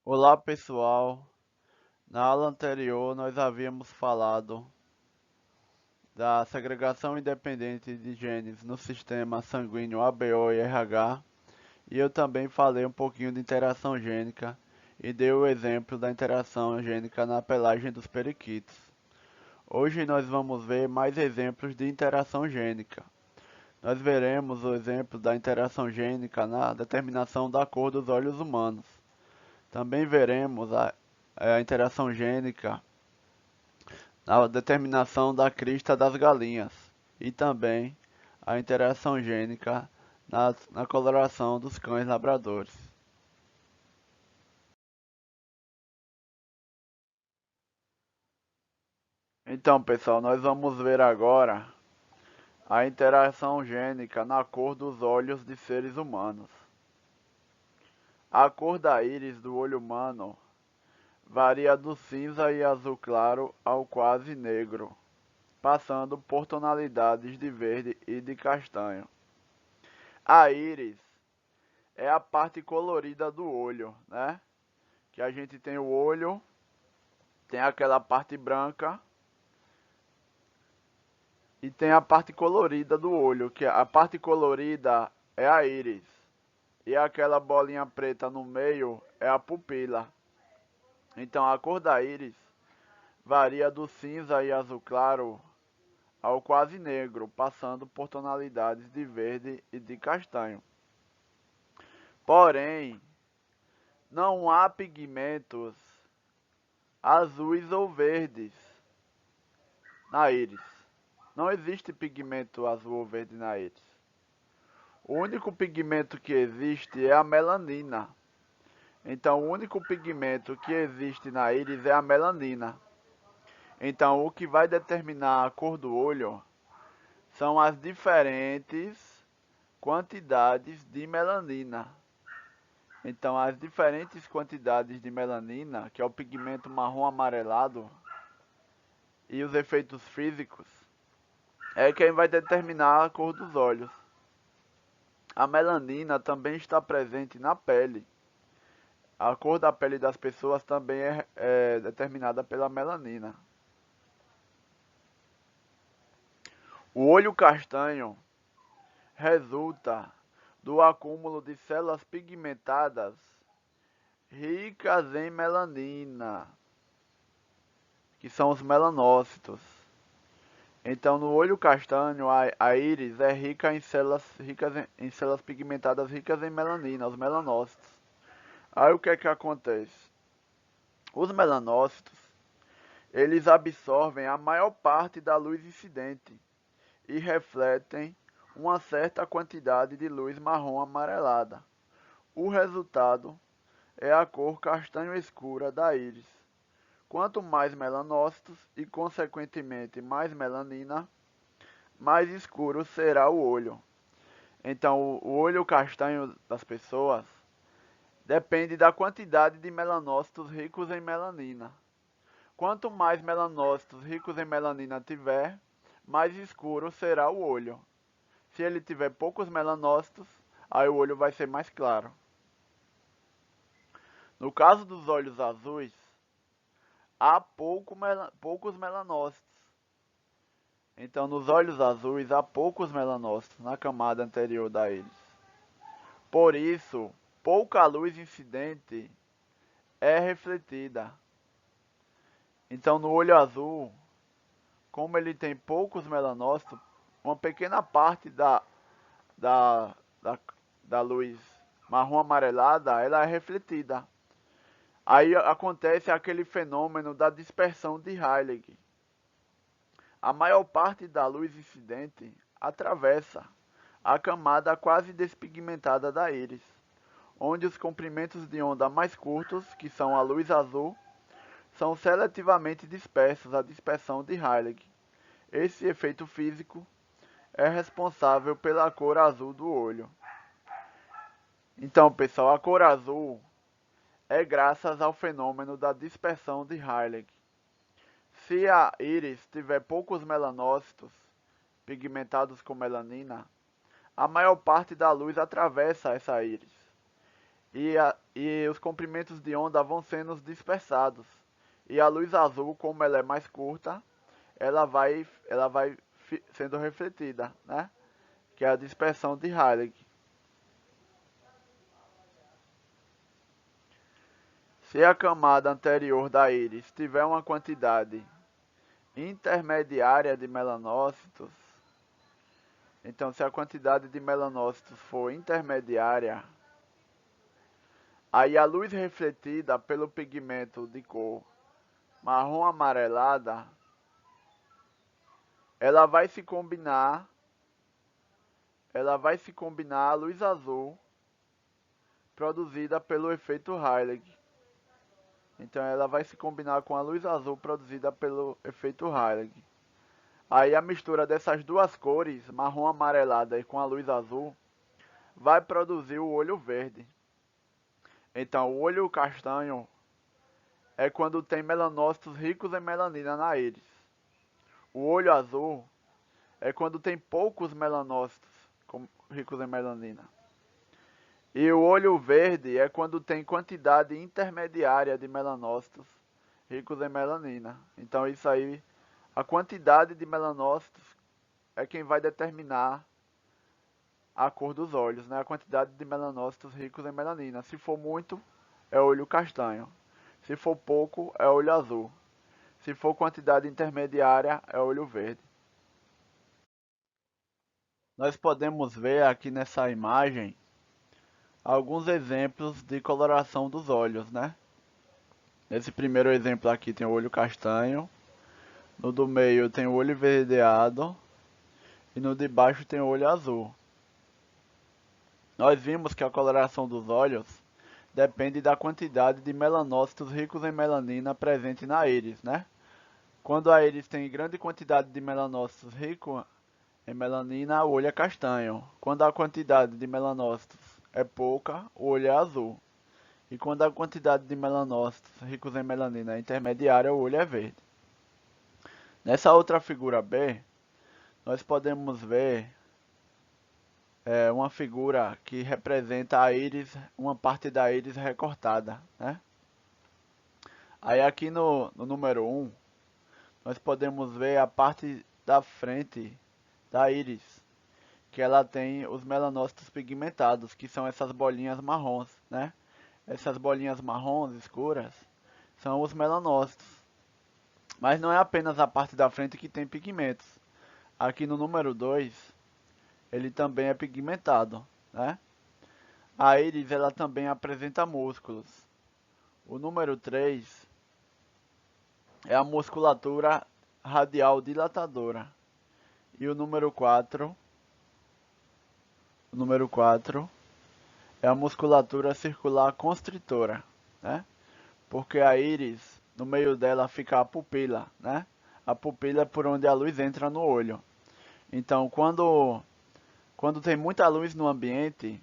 Olá pessoal, na aula anterior nós havíamos falado da segregação independente de genes no sistema sanguíneo ABO e RH e eu também falei um pouquinho de interação gênica e dei o exemplo da interação gênica na pelagem dos periquitos. Hoje nós vamos ver mais exemplos de interação gênica. Nós veremos o exemplo da interação gênica na determinação da cor dos olhos humanos. Também veremos a interação gênica na determinação da crista das galinhas e também a interação gênica na coloração dos cães labradores. Então, pessoal, nós vamos ver agora a interação gênica na cor dos olhos de seres humanos. A cor da íris do olho humano varia do cinza e azul claro ao quase negro, passando por tonalidades de verde e de castanho. A íris é a parte colorida do olho, né? Que a gente tem o olho, tem aquela parte branca e tem a parte colorida do olho, que a parte colorida é a íris e aquela bolinha preta no meio é a pupila. Então a cor da íris varia do cinza e azul claro ao quase negro, passando por tonalidades de verde e de castanho. Porém, não há pigmentos azuis ou verdes na íris. Não existe pigmento azul ou verde na íris. O único pigmento que existe é a melanina. Então, o único pigmento que existe na íris é a melanina. Então, o que vai determinar a cor do olho são as diferentes quantidades de melanina. Então, as diferentes quantidades de melanina, que é o pigmento marrom amarelado, e os efeitos físicos, é quem vai determinar a cor dos olhos. A melanina também está presente na pele. A cor da pele das pessoas também é determinada pela melanina. O olho castanho resulta do acúmulo de células pigmentadas ricas em melanina, que são os melanócitos. Então, no olho castanho, a íris é rica em células pigmentadas ricas em melanina, os melanócitos. Aí o que é que acontece? Os melanócitos, eles absorvem a maior parte da luz incidente e refletem uma certa quantidade de luz marrom amarelada. O resultado é a cor castanho escura da íris. Quanto mais melanócitos e, consequentemente, mais melanina, mais escuro será o olho. Então, o olho castanho das pessoas depende da quantidade de melanócitos ricos em melanina. Quanto mais melanócitos ricos em melanina tiver, mais escuro será o olho. Se ele tiver poucos melanócitos, aí o olho vai ser mais claro. No caso dos olhos azuis, há poucos melanócitos. Então, nos olhos azuis há poucos melanócitos na camada anterior da íris. Por isso, pouca luz incidente é refletida. Então, no olho azul, como ele tem poucos melanócitos, uma pequena parte da, da, da luz marrom amarelada ela é refletida. Aí acontece aquele fenômeno da dispersão de Rayleigh. A maior parte da luz incidente atravessa a camada quase despigmentada da íris, onde os comprimentos de onda mais curtos, que são a luz azul, são seletivamente dispersos à dispersão de Rayleigh. Esse efeito físico é responsável pela cor azul do olho. Então, pessoal, a cor azul é graças ao fenômeno da dispersão de Rayleigh. Se a íris tiver poucos melanócitos pigmentados com melanina, a maior parte da luz atravessa essa íris. e os comprimentos de onda vão sendo dispersados. E a luz azul, como ela é mais curta, ela vai sendo refletida, né? Que é a dispersão de Rayleigh. Se a camada anterior da íris tiver uma quantidade intermediária de melanócitos, então se a quantidade de melanócitos for intermediária, aí a luz refletida pelo pigmento de cor marrom amarelada, ela vai se combinar à luz azul produzida pelo efeito Rayleigh. Então ela vai se combinar com a luz azul produzida pelo efeito Rayleigh. Aí a mistura dessas duas cores, marrom amarelada e com a luz azul, vai produzir o olho verde. Então o olho castanho é quando tem melanócitos ricos em melanina na íris. O olho azul é quando tem poucos melanócitos ricos em melanina. E o olho verde é quando tem quantidade intermediária de melanócitos ricos em melanina. Então isso aí, a quantidade de melanócitos é quem vai determinar a cor dos olhos, né? A quantidade de melanócitos ricos em melanina. Se for muito, é olho castanho. Se for pouco, é olho azul. Se for quantidade intermediária, é olho verde. Nós podemos ver aqui nessa imagem alguns exemplos de coloração dos olhos, né? Nesse primeiro exemplo aqui tem o olho castanho, no do meio tem o olho esverdeado e no de baixo tem o olho azul. Nós vimos que a coloração dos olhos depende da quantidade de melanócitos ricos em melanina presente na íris, né? Quando a íris tem grande quantidade de melanócitos ricos em melanina, o olho é castanho. Quando a quantidade de melanócitos é pouca, o olho é azul. E quando a quantidade de melanócitos ricos em melanina é intermediária, o olho é verde. Nessa outra figura B, nós podemos ver uma figura que representa a íris, uma parte da íris recortada, né? Aí aqui no número 1, nós podemos ver a parte da frente da íris, que ela tem os melanócitos pigmentados, que são essas bolinhas marrons, né? Essas bolinhas marrons escuras são os melanócitos. Mas não é apenas a parte da frente que tem pigmentos. Aqui no número 2, ele também é pigmentado, né? A íris ela também apresenta músculos. O número 3 é a musculatura radial dilatadora. E o número 4 é a musculatura circular constritora, né? Porque a íris, no meio dela fica a pupila, né? A pupila é por onde a luz entra no olho. Então, quando tem muita luz no ambiente,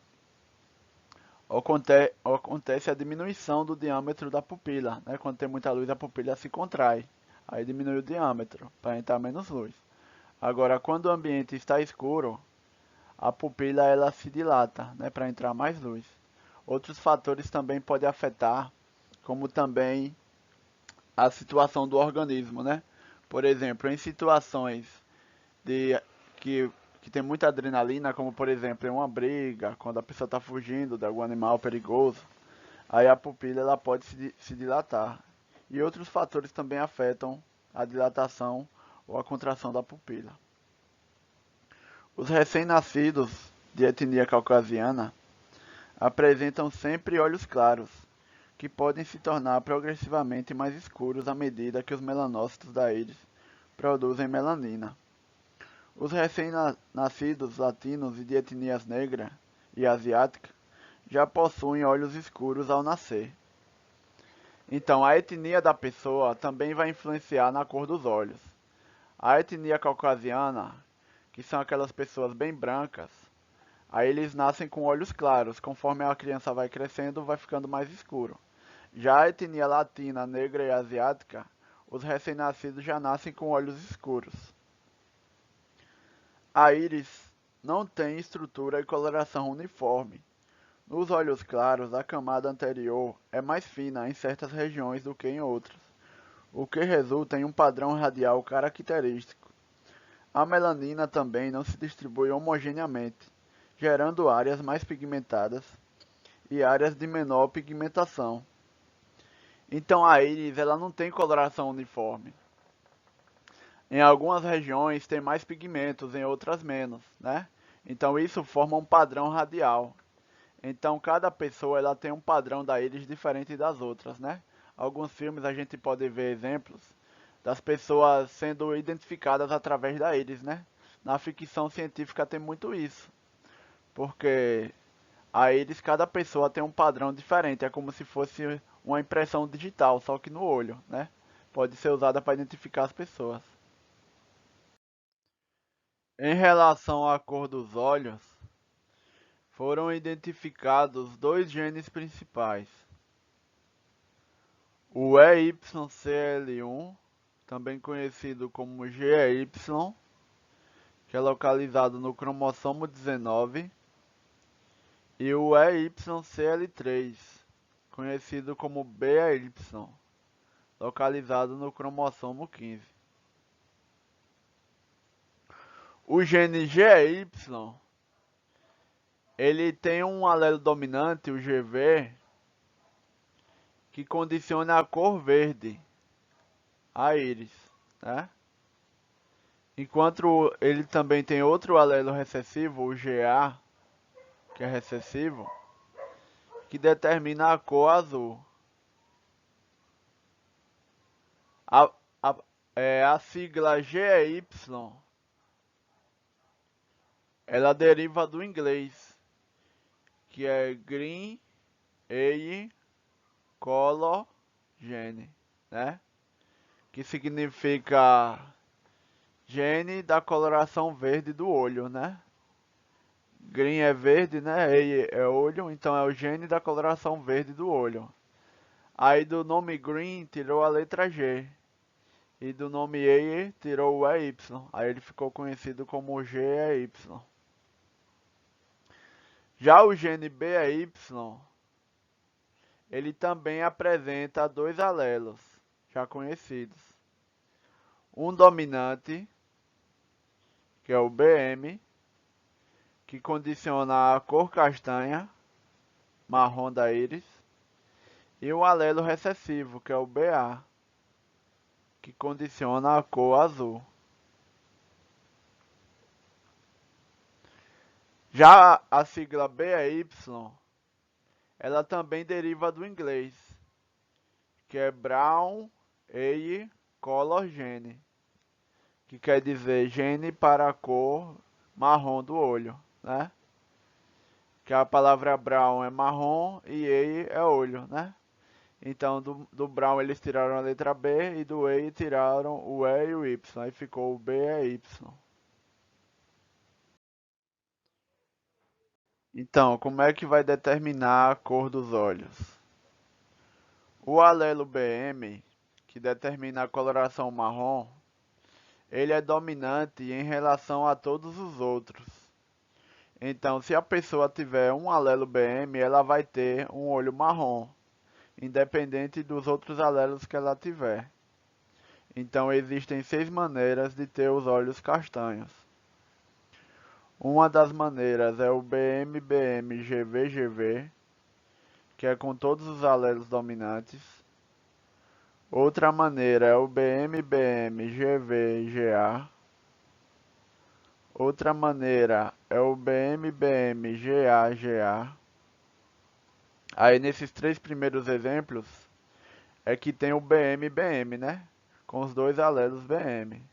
acontece a diminuição do diâmetro da pupila, né? Quando tem muita luz, a pupila se contrai. Aí diminui o diâmetro, para entrar menos luz. Agora, quando o ambiente está escuro, a pupila ela se dilata, né? Para entrar mais luz. Outros fatores também podem afetar, como também a situação do organismo, né? Por exemplo, em situações de que, que tem muita adrenalina, como por exemplo em uma briga, quando a pessoa está fugindo de algum animal perigoso, aí a pupila ela pode se dilatar. E outros fatores também afetam a dilatação ou a contração da pupila. Os recém-nascidos de etnia caucasiana apresentam sempre olhos claros, que podem se tornar progressivamente mais escuros à medida que os melanócitos da íris produzem melanina. Os recém-nascidos latinos e de etnias negra e asiática já possuem olhos escuros ao nascer. Então, a etnia da pessoa também vai influenciar na cor dos olhos. A etnia caucasiana, que são aquelas pessoas bem brancas, aí eles nascem com olhos claros, conforme a criança vai crescendo, vai ficando mais escuro. Já a etnia latina, negra e asiática, os recém-nascidos já nascem com olhos escuros. A íris não tem estrutura e coloração uniforme. Nos olhos claros, a camada anterior é mais fina em certas regiões do que em outras, o que resulta em um padrão radial característico. A melanina também não se distribui homogeneamente, gerando áreas mais pigmentadas e áreas de menor pigmentação. Então a íris ela não tem coloração uniforme. Em algumas regiões tem mais pigmentos, em outras menos, né? Então isso forma um padrão radial. Então cada pessoa ela tem um padrão da íris diferente das outras, né? Alguns filmes a gente pode ver exemplos das pessoas sendo identificadas através da íris, né? Na ficção científica tem muito isso, porque a íris cada pessoa tem um padrão diferente, é como se fosse uma impressão digital, só que no olho, né? Pode ser usada para identificar as pessoas. Em relação à cor dos olhos, foram identificados dois genes principais. O EYCL1, também conhecido como GEY, que é localizado no cromossomo 19, e o EYCL3, conhecido como BAY, localizado no cromossomo 15. O gene GY, ele tem um alelo dominante, o GV, que condiciona a cor verde, a íris, né? Enquanto ele também tem outro alelo recessivo, o GA, que é recessivo, que determina a cor azul. A, a, a sigla GEY, ela deriva do inglês, que é Green Eye Color Gene, né? Que significa gene da coloração verde do olho, né? Green é verde, né? Eye é olho, então é o gene da coloração verde do olho. Aí do nome Green tirou a letra G. E do nome Eye tirou o EY. Aí ele ficou conhecido como GEY. Já o gene BEY, ele também apresenta dois alelos, já conhecidos. Um dominante, que é o BM, que condiciona a cor castanha, marrom da íris. E um alelo recessivo, que é o BA, que condiciona a cor azul. Já a sigla BEY, ela também deriva do inglês, que é Brown Eye Color Gene, que quer dizer gene para a cor marrom do olho, né? Que a palavra brown é marrom e Eye é olho, né? Então do brown eles tiraram a letra B e do Eye tiraram o E e o Y, aí ficou o BEY. Então, como é que vai determinar a cor dos olhos? O alelo BM, que determina a coloração marrom, ele é dominante em relação a todos os outros. Então, se a pessoa tiver um alelo BM, ela vai ter um olho marrom, independente dos outros alelos que ela tiver. Então, existem 6 maneiras de ter os olhos castanhos. Uma das maneiras é o BM-BM-GV-GV, que é com todos os alelos dominantes. Outra maneira é o BM-BM-GV-GA. Outra maneira é o BM-BM-GA-GA. Aí nesses 3 primeiros exemplos é que tem o BM-BM, né? Com os dois alelos BM.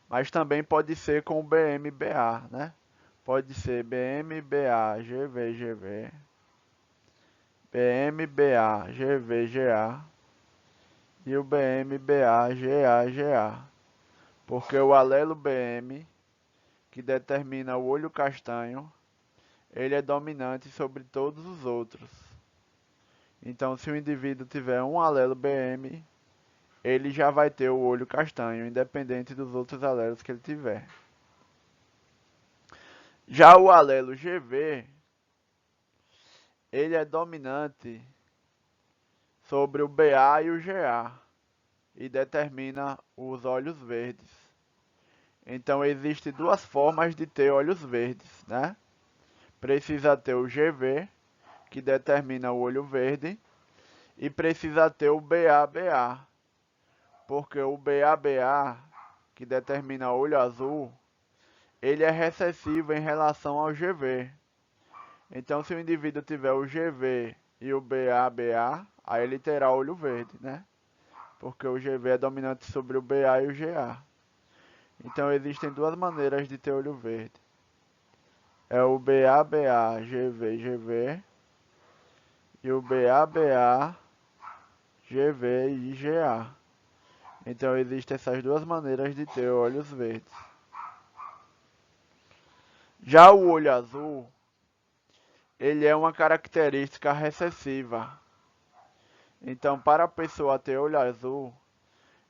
Mas também pode ser com o BM-BA, né? Pode ser BM-BA-GV-GV, BM-BA-GV-GA e o BM-BA-GA-GA. Porque o alelo BM, que determina o olho castanho, ele é dominante sobre todos os outros. Então, se o indivíduo tiver um alelo BM, ele já vai ter o olho castanho, independente dos outros alelos que ele tiver. Já o alelo GV, ele é dominante sobre o BA e o GA e determina os olhos verdes. Então existem duas formas de ter olhos verdes, né? Precisa ter o GV, que determina o olho verde, e precisa ter o BABA, porque o BABA, que determina o olho azul, ele é recessivo em relação ao GV. Então, se o indivíduo tiver o GV e o BABA, aí ele terá olho verde, né? Porque o GV é dominante sobre o BA e o GA. Então, existem duas maneiras de ter olho verde. É o BABA, GV, GV, e o BABA, GV e GA. Então, existem essas duas maneiras de ter olhos verdes. Já o olho azul, ele é uma característica recessiva. Então, para a pessoa ter olho azul,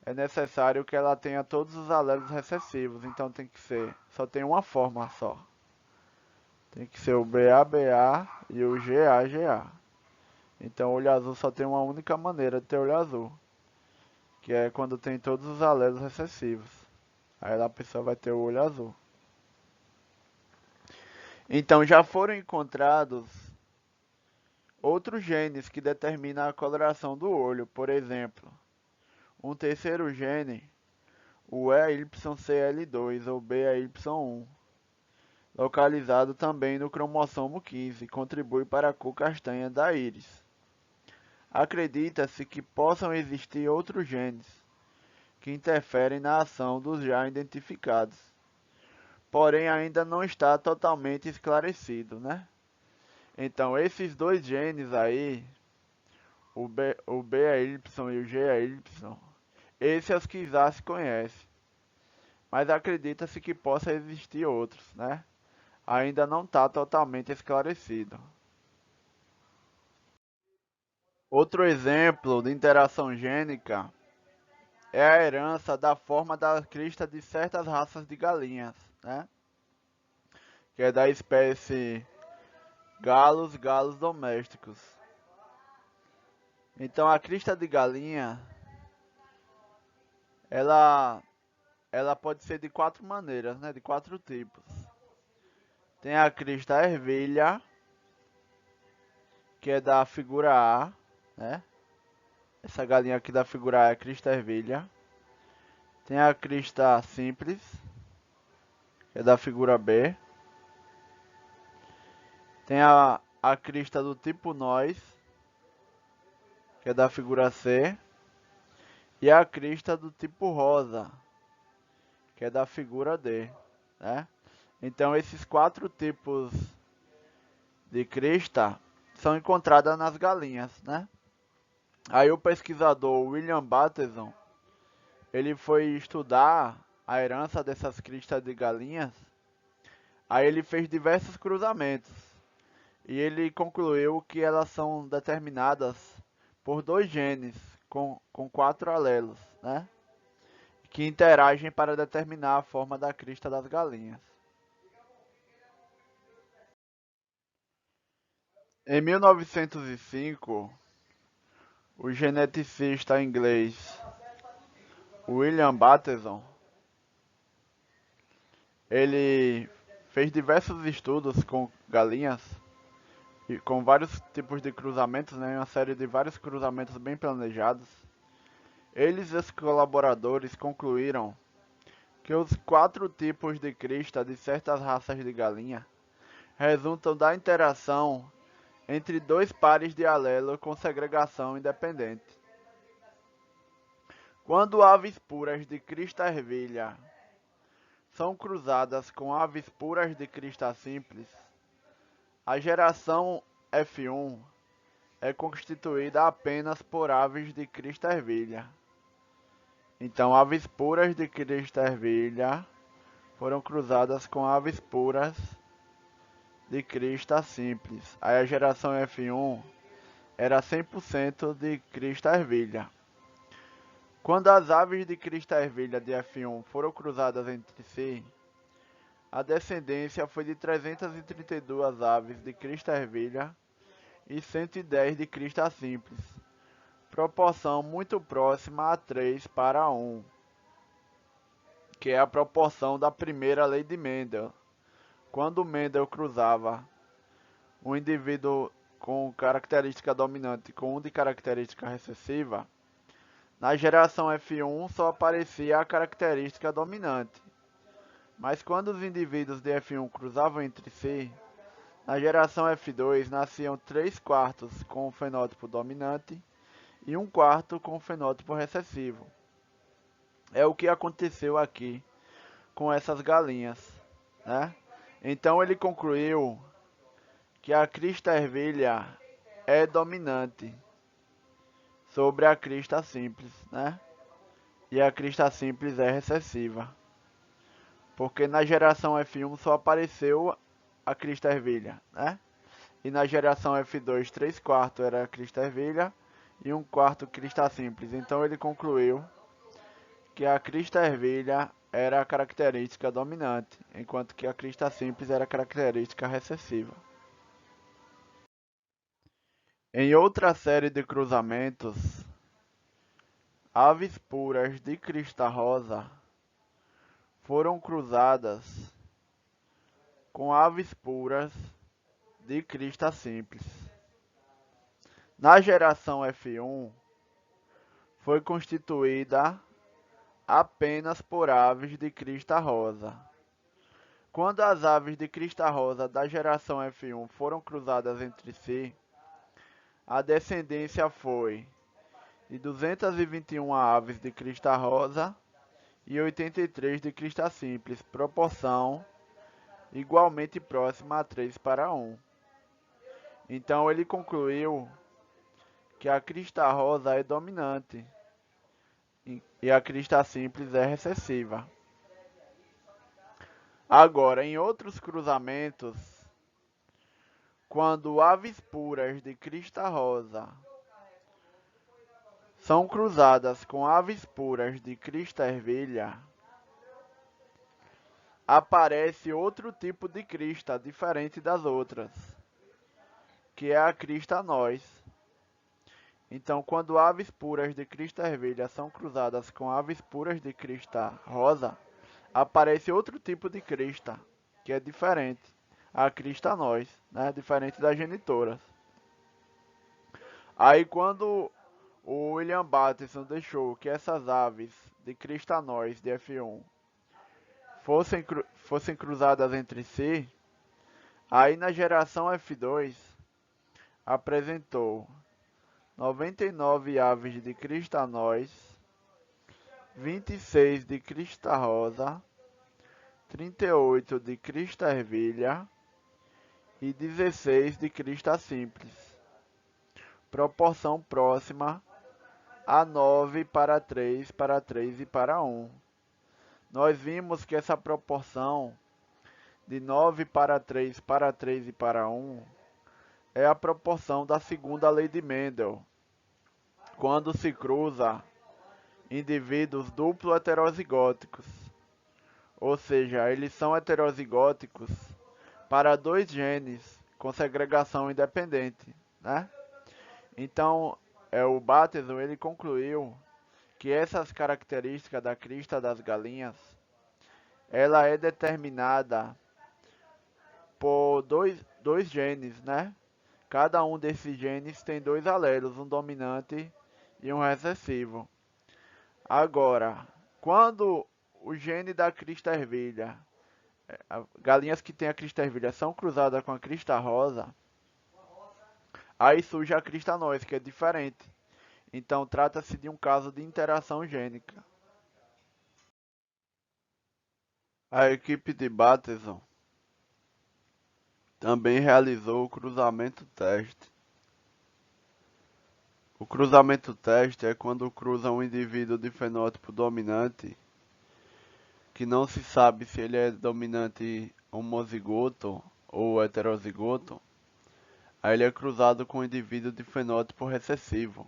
é necessário que ela tenha todos os alelos recessivos. Então, tem que ser, só tem uma forma só. Tem que ser o BABA e o GAGA. Então, olho azul só tem uma única maneira de ter olho azul, que é quando tem todos os alelos recessivos. Aí a pessoa vai ter o olho azul. Então, já foram encontrados outros genes que determinam a coloração do olho. Por exemplo, um terceiro gene, o EYCL2 ou BAY1, localizado também no cromossomo 15, contribui para a cor castanha da íris. Acredita-se que possam existir outros genes que interferem na ação dos já identificados, porém ainda não está totalmente esclarecido, né? Então, esses dois genes aí, o BAY e o GAY, esses é os que já se conhece, mas acredita-se que possa existir outros, né? Ainda não está totalmente esclarecido. Outro exemplo de interação gênica é a herança da forma da crista de certas raças de galinhas, né? Que é da espécie galos domésticos. Então a crista de galinha, ela, ela pode ser de quatro maneiras, né? De quatro tipos. Tem a crista ervilha, que é da figura A, né? Essa galinha aqui da figura A é a crista ervilha. Tem a crista simples, que é da figura B. Tem a crista do tipo nós, que é da figura C. E a crista do tipo rosa, que é da figura D, né? Então esses quatro tipos de crista são encontradas nas galinhas, né? Aí o pesquisador William Bateson, ele foi estudar a herança dessas cristas de galinhas. Aí ele fez diversos cruzamentos e ele concluiu que elas são determinadas por dois genes com quatro alelos, né? Que interagem para determinar a forma da crista das galinhas. Em 1905, o geneticista inglês William Bateson, ele fez diversos estudos com galinhas e com vários tipos de cruzamentos, né, uma série de vários cruzamentos bem planejados. Eles e os colaboradores concluíram que os quatro tipos de crista de certas raças de galinha resultam da interação entre dois pares de alelo com segregação independente. Quando aves puras de crista ervilha são cruzadas com aves puras de crista simples, a geração F1 é constituída apenas por aves de crista ervilha. Então, aves puras de crista ervilha foram cruzadas com aves puras de crista simples. Aí a geração F1 era 100% de crista ervilha. Quando as aves de crista ervilha de F1 foram cruzadas entre si, a descendência foi de 332 aves de crista ervilha e 110 de crista simples, proporção muito próxima a 3:1, que é a proporção da primeira lei de Mendel. Quando Mendel cruzava um indivíduo com característica dominante com um de característica recessiva, na geração F1 só aparecia a característica dominante. Mas quando os indivíduos de F1 cruzavam entre si, na geração F2 nasciam 3/4 com o fenótipo dominante e 1/4 com o fenótipo recessivo. É o que aconteceu aqui com essas galinhas, né? Então ele concluiu que a crista ervilha é dominante sobre a crista simples, né? E a crista simples é recessiva, porque na geração F1 só apareceu a crista ervilha, né? E na geração F2, 3/4 era a crista ervilha e 1/4 crista simples. Então ele concluiu que a crista ervilha era a característica dominante, enquanto que a crista simples era a característica recessiva. Em outra série de cruzamentos, aves puras de crista rosa foram cruzadas com aves puras de crista simples. Na geração F1, foi constituída apenas por aves de crista rosa. Quando as aves de crista rosa da geração F1 foram cruzadas entre si, a descendência foi de 221 aves de crista rosa e 83 de crista simples, proporção igualmente próxima a 3:1. Então ele concluiu que a crista rosa é dominante e a crista simples é recessiva. Agora, em outros cruzamentos, quando aves puras de crista rosa são cruzadas com aves puras de crista ervilha, aparece outro tipo de crista diferente das outras, que é a crista nós. Então, quando aves puras de crista ervilha são cruzadas com aves puras de crista rosa, aparece outro tipo de crista, que é diferente, a crista nós, né? Diferente das genitoras. Aí, quando o William Bateson deixou que essas aves de crista nós de F1 fossem cruzadas entre si, aí na geração F2 apresentou 99 aves de crista nós, 26 de crista rosa, 38 de crista ervilha e 16 de crista simples, proporção próxima a 9:3 e para 1. Nós vimos que essa proporção de 9:3 e para 1 é a proporção da segunda lei de Mendel, quando se cruza indivíduos duplo heterozigóticos, ou seja, eles são heterozigóticos para dois genes com segregação independente, né? Então, o Bateson ele concluiu que essas características da crista das galinhas, ela é determinada por dois genes, né? Cada um desses genes tem dois alelos, um dominante e um recessivo. Agora, quando o gene da crista ervilha, galinhas que têm a crista ervilha são cruzadas com a crista rosa, aí surge a crista nós, que é diferente. Então trata-se de um caso de interação gênica. A equipe de Bateson também realizou o cruzamento teste. O cruzamento teste é quando cruza um indivíduo de fenótipo dominante, que não se sabe se ele é dominante homozigoto ou heterozigoto, aí ele é cruzado com um indivíduo de fenótipo recessivo,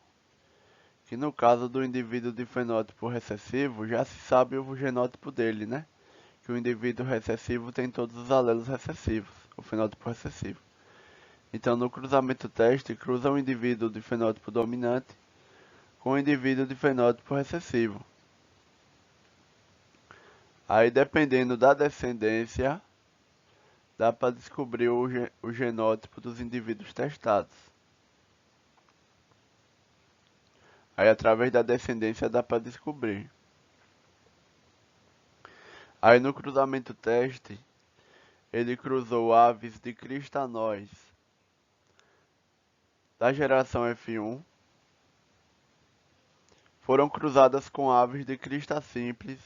que no caso do indivíduo de fenótipo recessivo já se sabe o genótipo dele, né? Que o indivíduo recessivo tem todos os alelos recessivos, o fenótipo recessivo. Então, no cruzamento teste, cruza um indivíduo de fenótipo dominante com um indivíduo de fenótipo recessivo. Aí, dependendo da descendência, dá para descobrir o genótipo dos indivíduos testados. Aí, através da descendência, dá para descobrir. Aí, no cruzamento teste, ele cruzou aves de cristanóis da geração F1, foram cruzadas com aves de crista simples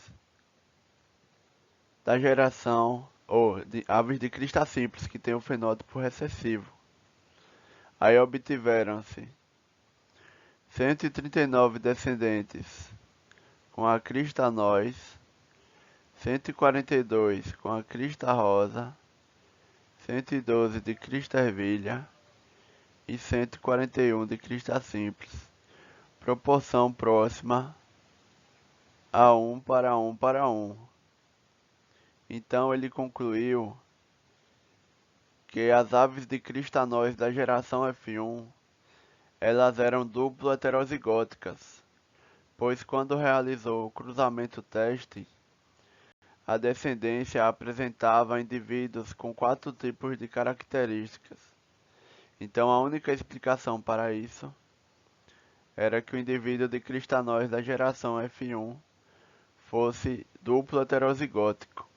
da geração, ou de aves de crista simples que tem o fenótipo recessivo. Aí obtiveram-se 139 descendentes com a crista nós, 142 com a crista rosa, 112 de crista ervilha e 141 de crista simples, proporção próxima a 1 para 1 para 1. Então ele concluiu que as aves de crista nós da geração F1 elas eram duplo heterozigóticas, pois quando realizou o cruzamento teste, a descendência apresentava indivíduos com 4 tipos de características. Então a única explicação para isso era que o indivíduo de crista nós da geração F1 fosse duplo heterozigótico.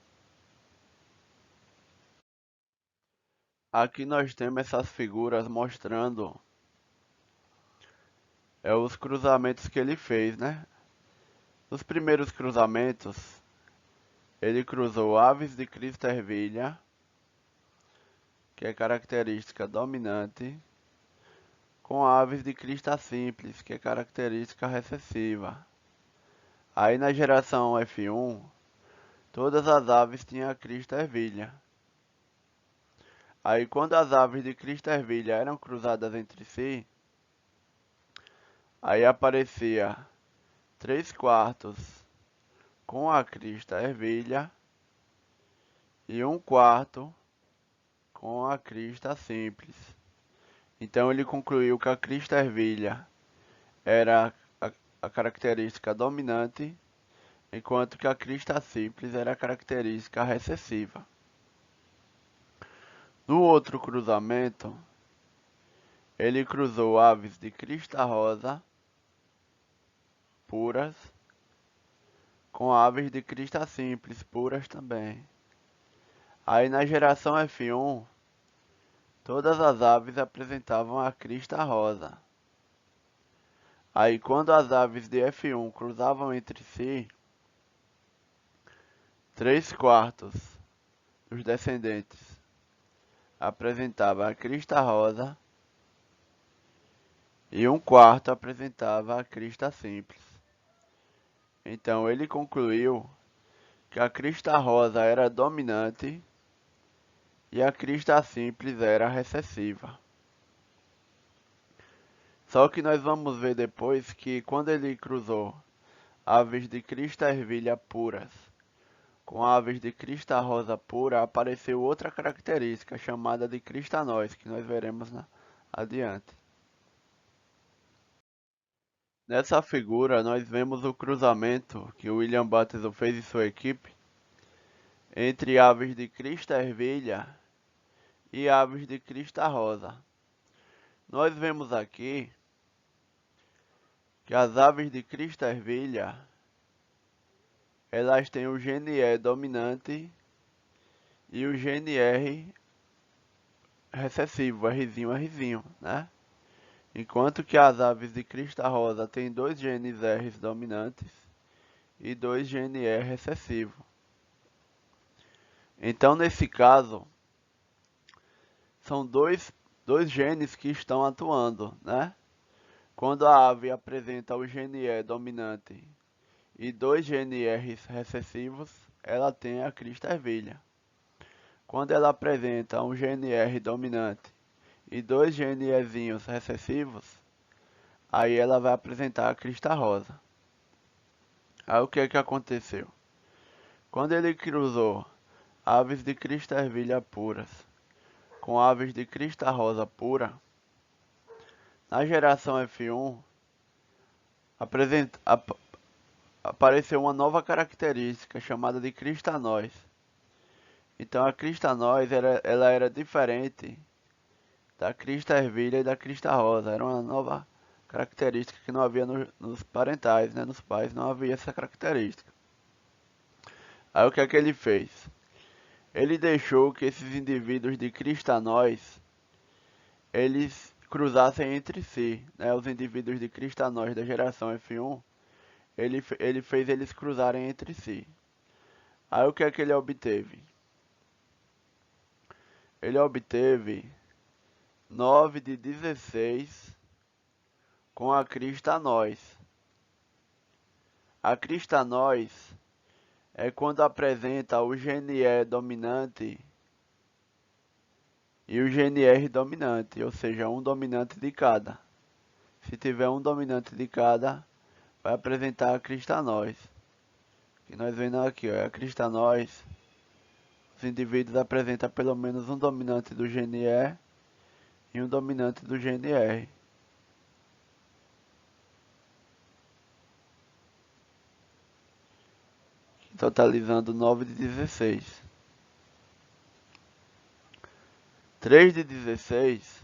Aqui nós temos essas figuras mostrando os cruzamentos que ele fez, né? Nos primeiros cruzamentos, ele cruzou aves de crista ervilha, que é característica dominante, com aves de crista simples, que é característica recessiva. Aí na geração F1, todas as aves tinham a crista ervilha. Aí quando as aves de crista ervilha eram cruzadas entre si, aí aparecia 3/4 com a crista ervilha e 1/4 com a crista simples. Então ele concluiu que a crista ervilha era a característica dominante, enquanto que a crista simples era a característica recessiva. No outro cruzamento, ele cruzou aves de crista rosa puras com aves de crista simples puras também. Aí na geração F1, todas as aves apresentavam a crista rosa. Aí quando as aves de F1 cruzavam entre si, 3/4 dos descendentes apresentava a crista rosa e 1/4 apresentava a crista simples. Então ele concluiu que a crista rosa era dominante e a crista simples era recessiva. Só que nós vamos ver depois que quando ele cruzou aves de crista ervilha puras com aves de crista rosa pura, apareceu outra característica chamada de crista nós, que nós veremos adiante. Nessa figura nós vemos o cruzamento que William Butterson fez e sua equipe entre aves de crista ervilha e aves de crista rosa. Nós vemos aqui que as aves de crista ervilha elas têm o gene E dominante e o gene R recessivo, Rzinho, né? Enquanto que as aves de crista rosa têm 2 genes R dominantes e 2 genes E recessivos. Então, nesse caso, são dois genes que estão atuando, né? Quando a ave apresenta o gene E dominante e 2 gene R recessivos, ela tem a crista ervilha. Quando ela apresenta um gene R dominante e 2 gene Ezinhos recessivos, aí ela vai apresentar a crista rosa. Aí o que é que aconteceu? Quando ele cruzou aves de crista ervilha puras com aves de crista rosa pura, na geração F1 apareceu uma nova característica chamada de crista nois. Então a crista nois ela era diferente da crista ervilha e da crista rosa. Era uma nova característica que não havia nos parentais, né? Nos pais não havia essa característica. Aí o que é que ele fez? Ele deixou que esses indivíduos de crista nois eles cruzassem entre si, né? Os indivíduos de crista nois da geração F1, ele fez eles cruzarem entre si. Aí o que é que ele obteve? Ele obteve 9 de 16 com a crista nós. A crista nós é quando apresenta o gene E dominante e o gene R dominante, ou seja, um dominante de cada. Se tiver um dominante de cada, vai apresentar a crista nós. Que nós vemos aqui, ó, a crista nós. Os indivíduos apresentam pelo menos um dominante do gene E e um dominante do gene R. Totalizando 9 de 16. 3 de 16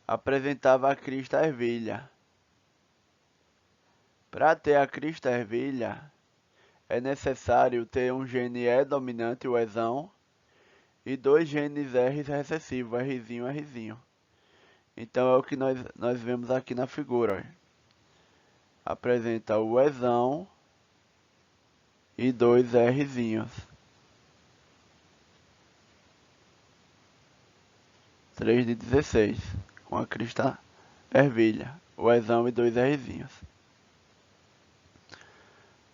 apresentava a crista ervilha. Para ter a crista ervilha, é necessário ter um gene E dominante, o Ezão, e dois genes R recessivos, Rzinho e Rzinho. Então é o que nós vemos aqui na figura. Ó. Apresenta o Ezão e dois Rzinhos. 3 de 16, com a crista ervilha, o Ezão e dois Rzinhos.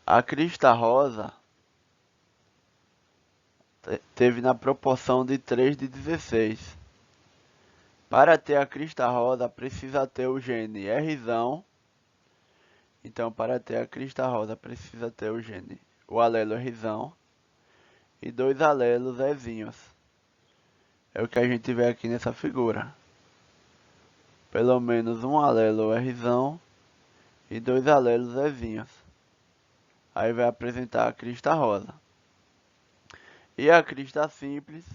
A crista rosa teve na proporção de 3 de 16. Para ter a crista rosa, precisa ter o gene Rzão. Então, para ter a crista rosa, precisa ter o alelo Rzão e dois alelos Ezinhos. É o que a gente vê aqui nessa figura. Pelo menos um alelo Rzão e dois alelos Ezinhos. Aí vai apresentar a crista rosa. E a crista simples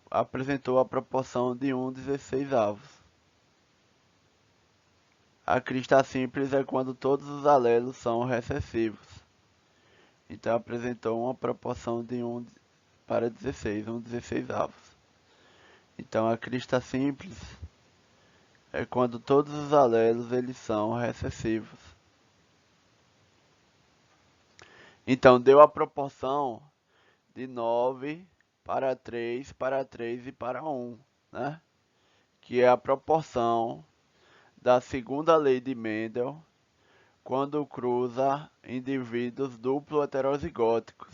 apresentou a proporção de 1/16. A crista simples é quando todos os alelos são recessivos. Então apresentou uma proporção de 1 para 16, 1/16. Então a crista simples é quando todos os alelos eles são recessivos. Então deu a proporção de 9 para 3 para 3 e para 1, né? Que é a proporção da segunda lei de Mendel quando cruza indivíduos duplo heterozigóticos.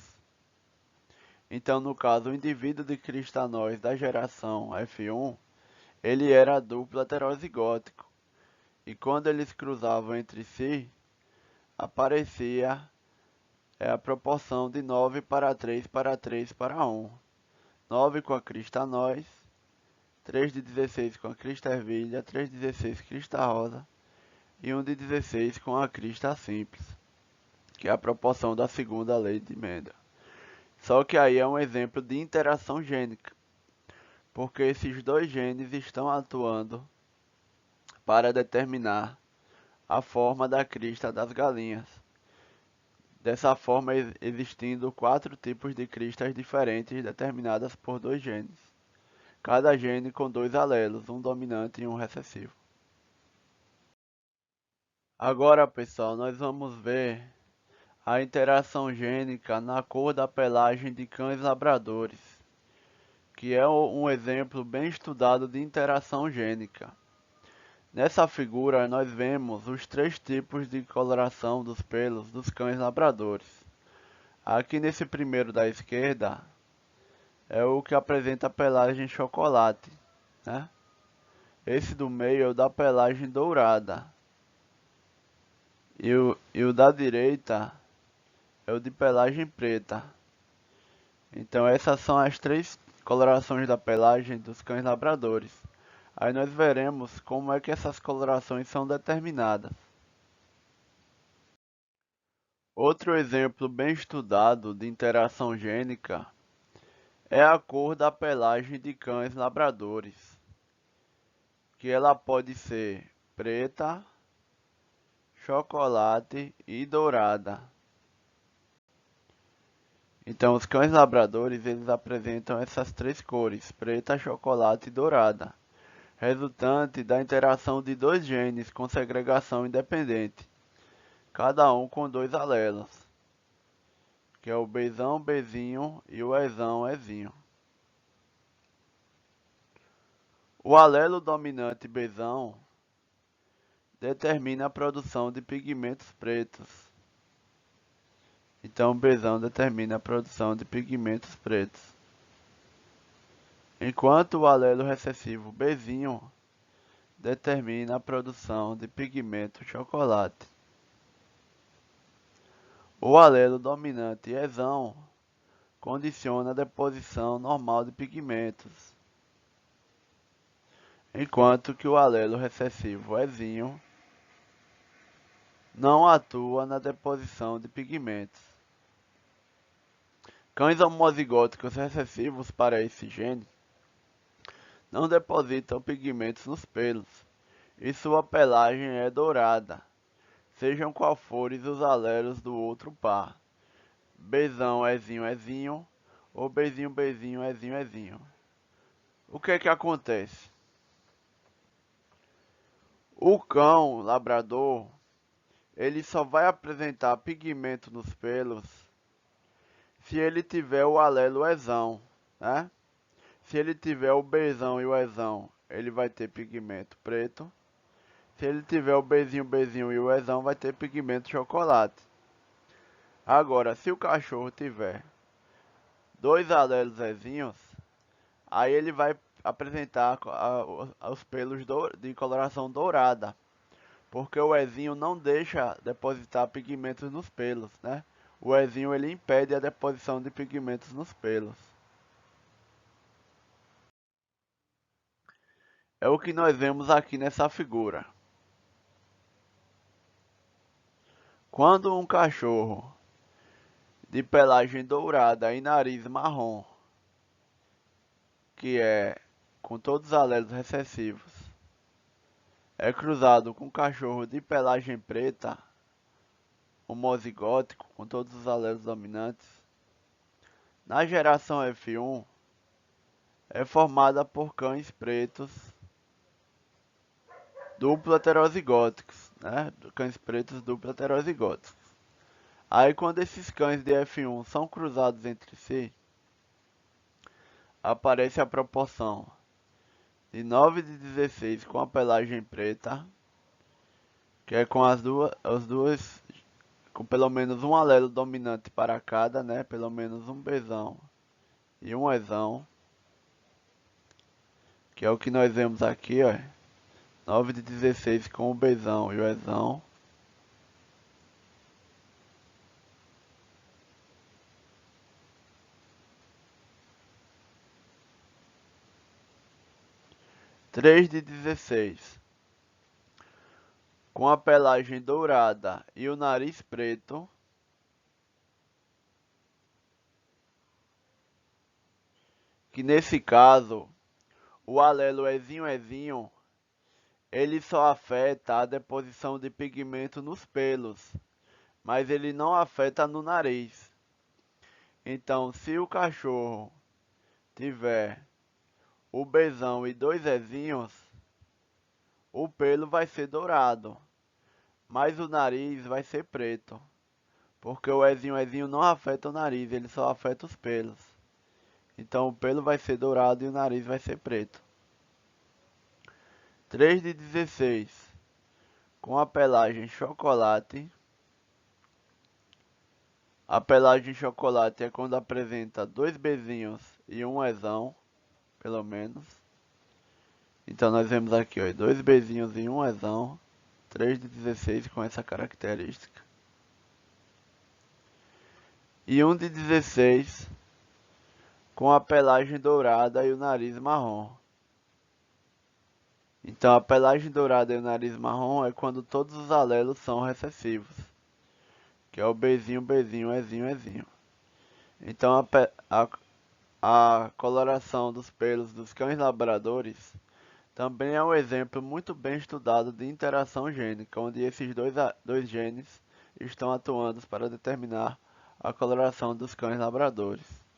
Então, no caso, o indivíduo de crista nós da geração F1, ele era duplo heterozigótico. E quando eles cruzavam entre si, aparecia a proporção de 9 para 3 para 3 para 1. 9 com a crista nós, 3 de 16 com a crista ervilha, 3 de 16 crista rosa e 1 de 16 com a crista simples, que é a proporção da segunda lei de Mendel. Só que aí é um exemplo de interação gênica, porque esses dois genes estão atuando para determinar a forma da crista das galinhas. Dessa forma, existindo 4 tipos de cristas diferentes determinadas por dois genes. Cada gene com 2 alelos, um dominante e um recessivo. Agora, pessoal, nós vamos ver a interação gênica na cor da pelagem de cães labradores, que é um exemplo bem estudado de interação gênica. Nessa figura, nós vemos os 3 tipos de coloração dos pelos dos cães labradores. Aqui nesse primeiro da esquerda, é o que apresenta a pelagem chocolate, né? Esse do meio é o da pelagem dourada. E o da direita é o de pelagem preta. Então essas são as 3 colorações da pelagem dos cães labradores. Aí nós veremos como é que essas colorações são determinadas. Outro exemplo bem estudado de interação gênica é a cor da pelagem de cães labradores, que ela pode ser preta, chocolate e dourada. Então, os cães labradores eles apresentam essas três cores, preta, chocolate e dourada, resultante da interação de dois genes com segregação independente, cada um com dois alelos, que é o Bzão, Bzinho e o Ezão, Ezinho. O alelo dominante Bzão determina a produção de pigmentos pretos. Então, o Bzão determina a produção de pigmentos pretos. Enquanto o alelo recessivo Bzinho determina a produção de pigmento chocolate. O alelo dominante Ezão condiciona a deposição normal de pigmentos, enquanto que o alelo recessivo Ezinho não atua na deposição de pigmentos. Cães homozigóticos recessivos para esse gene não depositam pigmentos nos pelos e sua pelagem é dourada, sejam qual forem os alelos do outro par, Bzão, Ezinho, Ezinho ou Bzinho, Bzinho, Ezinho, Ezinho. O que é que acontece? O cão labrador, ele só vai apresentar pigmento nos pelos se ele tiver o alelo Ezão, né? Se ele tiver o Bzão e o Ezão, ele vai ter pigmento preto. Se ele tiver o Bzinho, Bzinho e o Ezão, vai ter pigmento chocolate. Agora, se o cachorro tiver dois alelos Ezinhos, aí ele vai apresentar os pelos de coloração dourada, porque o Ezinho não deixa depositar pigmentos nos pelos, né? O Ezinho ele impede a deposição de pigmentos nos pelos. É o que nós vemos aqui nessa figura. Quando um cachorro de pelagem dourada e nariz marrom, que é com todos os alelos recessivos, é cruzado com um cachorro de pelagem preta, homozigótico, com todos os alelos dominantes, na geração F1 é formada por cães pretos duplo heterozigóticos, né? Cães pretos duplo heterozigóticos. Aí quando esses cães de F1 são cruzados entre si, aparece a proporção de 9 de 16 com a pelagem preta, que é com as duas com pelo menos um alelo dominante para cada, né? Pelo menos um Bzão e um Ezão, que é o que nós vemos aqui, ó. 9 de 16 com o Bzão e o Ezão. Três de 16 com a pelagem dourada e o nariz preto. Que nesse caso, o alelo Ezinho Ezinho, ele só afeta a deposição de pigmento nos pelos, mas ele não afeta no nariz. Então, se o cachorro tiver o Bzão e dois Ezinhos, o pelo vai ser dourado, mas o nariz vai ser preto, porque o Ezinho Ezinho não afeta o nariz, ele só afeta os pelos. Então o pelo vai ser dourado e o nariz vai ser preto. 3 de 16 com a pelagem chocolate. A pelagem chocolate é quando apresenta dois Bzinhos e um Ezão, pelo menos. Então nós vemos aqui, ó, dois Bzinhos e um Ezão. 3 de 16 com essa característica. E 1 de 16 com a pelagem dourada e o nariz marrom. Então a pelagem dourada e o nariz marrom é quando todos os alelos são recessivos, que é o Bzinho, Bzinho, Ezinho, Ezinho. Então a coloração dos pelos dos cães labradores também é um exemplo muito bem estudado de interação gênica, onde esses dois genes estão atuando para determinar a coloração dos cães labradores.